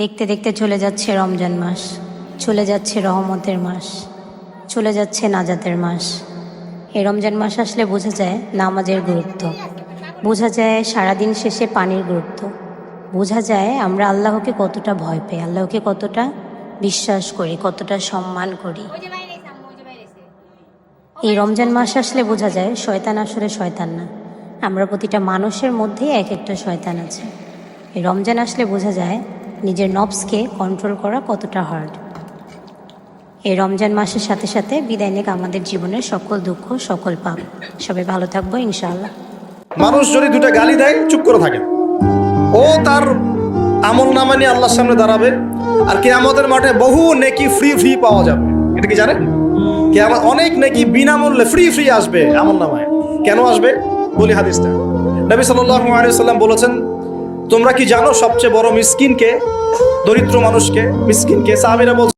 দেখতে দেখতে চলে যাচ্ছে রমজান মাস, চলে যাচ্ছে রহমতের মাস, চলে যাচ্ছে নাজাতের মাস। এই রমজান মাস আসলে বোঝা যায় নামাজের গুরুত্ব, বোঝা যায় সারাদিন শেষে পানির গুরুত্ব, বোঝা যায় আমরা আল্লাহকে কতটা ভয় পাই, আল্লাহকে কতটা বিশ্বাস করি, কতটা সম্মান করি। এই রমজান মাস আসলে বোঝা যায় শয়তান আসলে শয়তান না, আমরা প্রতিটা মানুষের মধ্যেই এক একটা শয়তান আছে। এই রমজান আসলে বোঝা যায় নিজের নফসকে কন্ট্রোল করা কতটা হার্ড। এই রমজান মাসের সাথে সাথে বিদায় নিক আমাদের জীবনের সকল দুঃখ, সকল পাপ। সবাই ভালো থাকবো ইনশাআল্লাহ। মানুষ যদি দুটা গালি দেয় চুপ করে থাকে, ও তার আমল নামা নিয়ে আল্লাহর সামনে দাঁড়াবে, আর কিয়ামতের মাঠে বহু নেকি ফ্রি পাওয়া যাবে। এটা কি জানেন? কিয়ামত অনেক নেকি বিনামূল্যে ফ্রি আসবে আমল নামায়। কেন আসবে বলি হাদিসটা। নবী সাল্লাল্লাহু আলাইহি সাল্লাম বলেছেন, তোমরা কি জানো সবচেয়ে বড় মিসকিনকে, দরিদ্র মানুষকে, মিসকিনকে? সাহাবীরা বলছেন